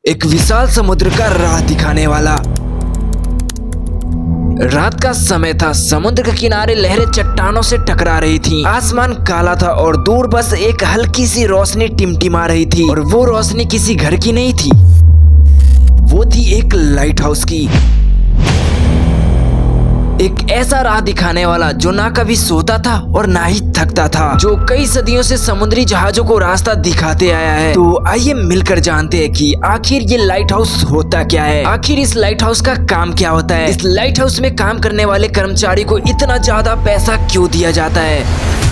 एक विशाल समुद्र का राह दिखाने वाला। रात का समय था। समुद्र के किनारे लहरें चट्टानों से टकरा रही थीं। आसमान काला था और दूर बस एक हल्की सी रोशनी टिमटिमा रही थी, और वो रोशनी किसी घर की नहीं थी, वो थी एक लाइट हाउस की। एक ऐसा राह दिखाने वाला जो ना कभी सोता था और ना ही थकता था, जो कई सदियों से समुद्री जहाजों को रास्ता दिखाते आया है। तो आइए मिलकर जानते हैं कि आखिर ये लाइट हाउस होता क्या है, आखिर इस लाइट हाउस का काम क्या होता है, इस लाइट हाउस में काम करने वाले कर्मचारी को इतना ज्यादा पैसा क्यों दिया जाता है।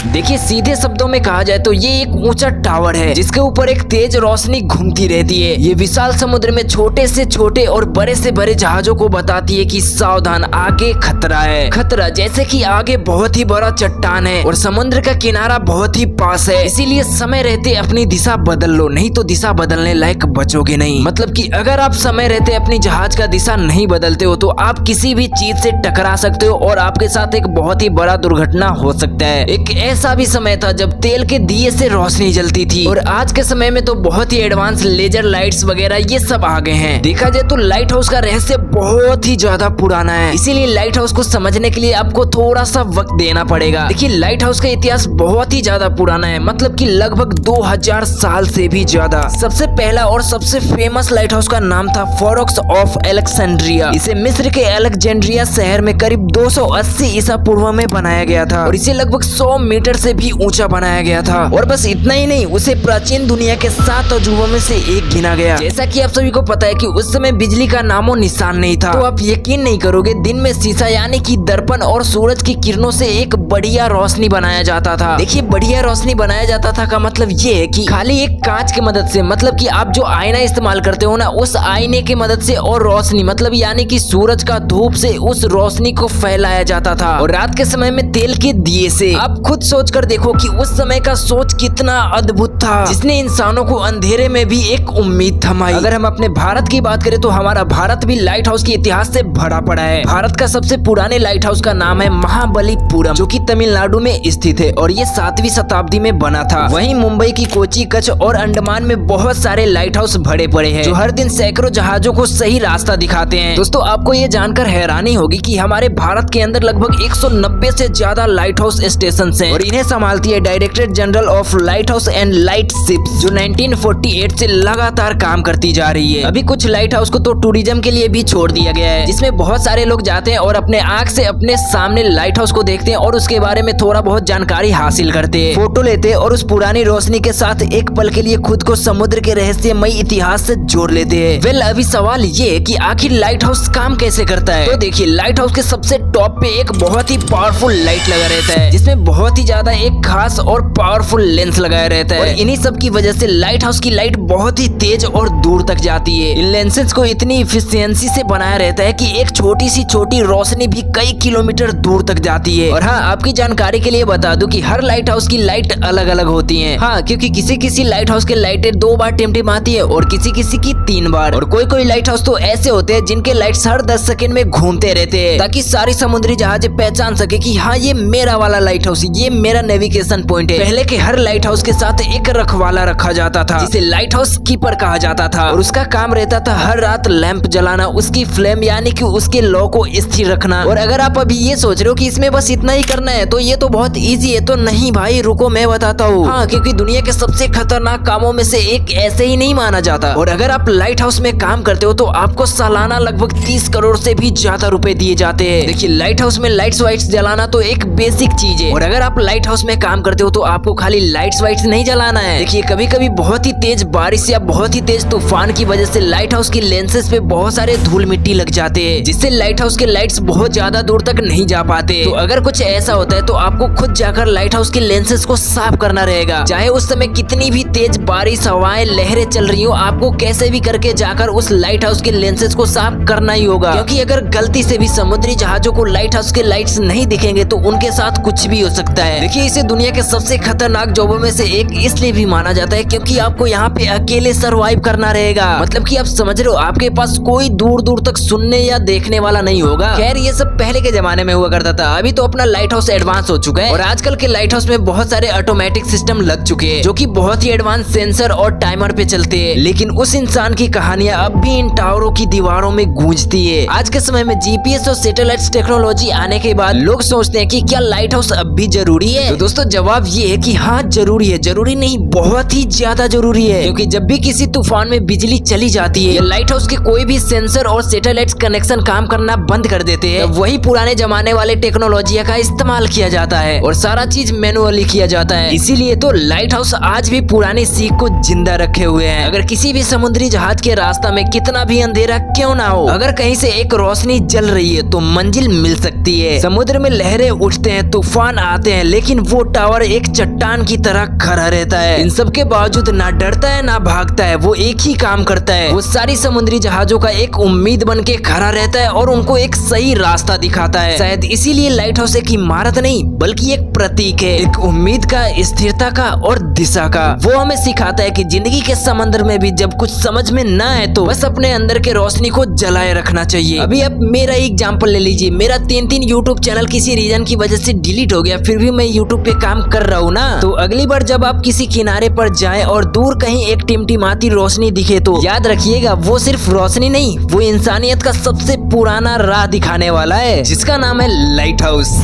देखिए, सीधे शब्दों में कहा जाए तो ये एक ऊंचा टावर है जिसके ऊपर एक तेज रोशनी घूमती रहती है। ये विशाल समुद्र में छोटे से छोटे और बड़े से बड़े जहाजों को बताती है कि सावधान, आगे खतरा है। खतरा जैसे कि आगे बहुत ही बड़ा चट्टान है और समुद्र का किनारा बहुत ही पास है, इसीलिए समय रहते अपनी दिशा बदल लो, नहीं तो दिशा बदलने लायक बचोगे नहीं। मतलब कि अगर आप समय रहते अपनी जहाज का दिशा नहीं बदलते हो तो आप किसी भी चीज से टकरा सकते हो और आपके साथ एक बहुत ही बड़ा दुर्घटना हो सकता है। एक ऐसा भी समय था जब तेल के दिए से रोशनी जलती थी, और आज के समय में तो बहुत ही एडवांस लेजर लाइट्स वगैरह ये सब आ गए हैं। देखा जाए तो लाइट हाउस का रहस्य बहुत ही ज्यादा पुराना है, इसीलिए लाइट हाउस को समझने के लिए आपको थोड़ा सा वक्त देना पड़ेगा। देखिए, लाइट हाउस का इतिहास बहुत ही ज्यादा पुराना है, मतलब कि लगभग 2000 साल से भी ज्यादा। सबसे पहला और सबसे फेमस लाइट हाउस का नाम था फोरक्स ऑफ अलेक्जेंड्रिया। इसे मिस्र के अलेक्जेंड्रिया शहर में करीब 280 ईसा पूर्व में बनाया गया था, और इसे लगभग 100 मीटर से भी ऊंचा बनाया गया था। और बस इतना ही नहीं, उसे प्राचीन दुनिया के 7 अजूबों में से एक गिना गया। जैसा कि आप सभी को पता है कि उस समय बिजली का नामो निशान नहीं था, तो आप यकीन नहीं करोगे, दिन में शीशा यानी कि दर्पण और सूरज की किरणों से एक बढ़िया रोशनी बनाया जाता था। देखिए, बढ़िया रोशनी बनाया जाता था का मतलब ये है कि खाली एक कांच की मदद से, मतलब कि आप जो आईना इस्तेमाल करते हो ना, उस आईने की मदद से और रोशनी, मतलब यानी कि सूरज का धूप से उस रोशनी को फैलाया जाता था। और रात के समय में तेल के दिए से। आप खुद सोच कर देखो कि उस समय का सोच कितना अद्भुत था, जिसने इंसानों को अंधेरे में भी एक उम्मीद थमाई। अगर हम अपने भारत की बात करें तो हमारा भारत भी लाइट हाउस के इतिहास से भरा पड़ा है। भारत का सबसे पुराने लाइट हाउस का नाम है महाबलीपुरम, जो कि तमिलनाडु में स्थित है, और ये 7वीं शताब्दी में बना था। वहीं मुंबई की कोची, कच्छ और अंडमान में बहुत सारे लाइट हाउस भरे पड़े हैं, जो हर दिन सैकड़ों जहाजों को सही रास्ता दिखाते हैं। दोस्तों, आपको ये जानकर हैरानी होगी कि हमारे भारत के अंदर लगभग 190 से ज्यादा लाइट हाउस स्टेशन हैं, और इन्हें संभालती है directorate general of light house and light ships, जो 1948 से लगातार काम करती जा रही है। अभी कुछ लाइट हाउस को तो टूरिज्म के लिए भी छोड़ दिया गया है, जिसमें बहुत सारे लोग जाते हैं और अपने आंख से अपने सामने लाइट हाउस को देखते हैं और उसके बारे में थोड़ा बहुत जानकारी हासिल करते हैं, फोटो लेते हैं और उस पुरानी रोशनी के साथ एक पल के लिए खुद को समुद्र के रहस्यमयी इतिहास से जोड़ लेते हैं। वेल, अभी सवाल ये कि आखिर लाइट हाउस काम कैसे करता है। तो देखिए, लाइट हाउस के सबसे टॉप पे एक बहुत ही पावरफुल लाइट लगा रहता है, जिसमें बहुत ही ज्यादा एक खास और पावरफुल लेंस लगाया रहता है, और इन्हीं सब की वजह से लाइट हाउस की लाइट बहुत ही तेज और दूर तक जाती है। इन लेंसेज को इतनी इफिशियंसी से बनाया रहता है कि एक छोटी सी छोटी रोशनी भी कई किलोमीटर दूर तक जाती है। और हाँ, आपकी जानकारी के लिए बता दूं कि हर लाइट हाउस की लाइट अलग अलग होती है। हाँ, क्योंकि किसी किसी लाइट हाउस के लाइटें 2 बार टिमटिमाती है और किसी किसी की 3 बार, और कोई कोई लाइट हाउस तो ऐसे होते हैं जिनके लाइट्स हर 10 सेकंड में घूमते रहते हैं, ताकि सारी समुद्री जहाज पहचान सके कि हाँ, ये मेरा वाला लाइट हाउस, ये मेरा नेविगेशन पॉइंट है। पहले के हर लाइट हाउस के साथ एक रखवाला रखा जाता था, जिसे लाइट हाउस कीपर कहा जाता था, और उसका काम रहता था हर रात लैंप जलाना, उसकी फ्लेम यानी कि उसके लौ को स्थिर रखना। और अगर आप अभी ये सोच रहे हो कि इसमें बस इतना ही करना है तो ये तो बहुत इजी है, तो नहीं भाई, रुको मैं बताता हूँ। हाँ, क्योंकि दुनिया के सबसे खतरनाक कामों में से एक ऐसे ही नहीं माना जाता, और अगर आप लाइट हाउस में काम करते हो तो आपको सालाना लगभग 30 करोड़ से भी ज्यादा रुपए दिए जाते हैं। देखिए, लाइट हाउस में लाइट्स वाइट्स जलाना तो एक बेसिक चीज है, और अगर आप लाइट हाउस में काम करते हो तो आपको खाली लाइट्स वाइट्स नहीं जलाना है। देखिए, कभी कभी बहुत ही तेज बारिश या बहुत ही तेज तूफान की वजह से लाइट हाउस की लेंसेज पे बहुत सारे धूल मिट्टी लग जाते हैं, जिससे लाइट हाउस के लाइट्स बहुत ज्यादा दूर तक नहीं जा पाते। तो अगर कुछ ऐसा होता है तो आपको खुद जाकर लाइट हाउस के लेंसेज को साफ करना रहेगा, चाहे उस समय कितनी भी तेज बारिश, हवाएं, लहरें चल रही हो, आपको कैसे भी करके जाकर उस लाइट हाउस के लेंसेज को साफ करना ही होगा। क्योंकि अगर गलती से भी समुद्री जहाजों को लाइट हाउस के लाइट्स नहीं दिखेंगे तो उनके साथ कुछ भी हो सकता है। देखिए, इसे दुनिया के सबसे खतरनाक जॉबों में से एक इसलिए भी माना जाता है क्योंकि आपको यहाँ पे अकेले सरवाइव करना रहेगा। मतलब कि आप समझ रहे हो, आपके पास कोई दूर दूर तक सुनने या देखने वाला नहीं होगा। खैर, ये सब पहले के जमाने में हुआ करता था। अभी तो अपना लाइट हाउस एडवांस हो चुका है और आजकल के लाइट हाउस में बहुत सारे ऑटोमेटिक सिस्टम लग चुके हैं जो कि बहुत ही एडवांस सेंसर और टाइमर पे चलते हैं। लेकिन उस इंसान की कहानियां अब भी इन टावरों की दीवारों में गूंजती है। आज के समय में जीपीएस और सैटेलाइट टेक्नोलॉजी आने के बाद लोग सोचते हैं कि क्या लाइट हाउस अब भी जरूरी है? तो दोस्तों, जवाब ये है कि हाँ, जरूरी है। जरूरी नहीं, बहुत ही ज्यादा जरूरी है, क्योंकि जब भी किसी तूफान में बिजली चली जाती है, लाइट हाउस के कोई भी सेंसर और सैटेलाइट कनेक्शन काम करना बंद कर देते हैं। वही पुराने जमाने वाले टेक्नोलॉजी का इस्तेमाल किया जाता है और सारा चीज मैनुअली किया जाता है। इसीलिए तो लाइट हाउस आज भी पुरानी सीख को जिंदा रखे हुए हैं। अगर किसी भी समुद्री जहाज के रास्ता में कितना भी अंधेरा क्यों ना हो, अगर कहीं से एक रोशनी जल रही है तो मंजिल मिल सकती है। समुद्र में लहरें उठते हैं, तूफान आते हैं, लेकिन वो टावर एक चट्टान की तरह खड़ा रहता है। इन सब के बावजूद ना डरता है ना भागता है, वो एक ही काम करता है। वो सारी समुद्री जहाजों का एक उम्मीद बन के खड़ा रहता है और उनको एक सही रास्ता दिखाता है। शायद इसीलिए लाइट हाउस एक इमारत नहीं बल्कि एक प्रतीक है, एक उम्मीद का, स्थिरता का और दिशा का। वो हमें सिखाता है कि जिंदगी के समंदर में भी जब कुछ समझ में ना आए तो बस अपने अंदर के रोशनी को जलाए रखना चाहिए। अभी आप मेरा एग्जांपल ले लीजिए। मेरा 3 यूट्यूब चैनल किसी रीजन की वजह से डिलीट हो गया, फिर भी मैं यूट्यूब पे काम कर रहा हूँ ना। तो अगली बार जब आप किसी किनारे पर जाएं और दूर कहीं एक टिमटिमाती रोशनी दिखे तो याद रखिएगा, वो सिर्फ रोशनी नहीं, वो इंसानियत का सबसे पुराना राह दिखाने वाला है, जिसका नाम है लाइट हाउस।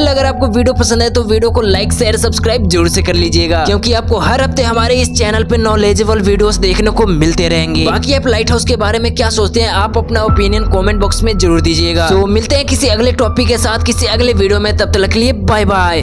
अगर आपको वीडियो पसंद है तो वीडियो को लाइक, शेयर, सब्सक्राइब जरूर से कर लीजिएगा, क्योंकि आपको हर हफ्ते हमारे इस चैनल पे नॉलेजेबल वीडियोस देखने को मिलते रहेंगे। बाकी आप लाइट हाउस के बारे में क्या सोचते हैं, आप अपना ओपिनियन कमेंट बॉक्स में जरूर दीजिएगा। तो मिलते हैं किसी अगले टॉपिक के साथ किसी अगले वीडियो में, तब तक के लिए बाय बाय।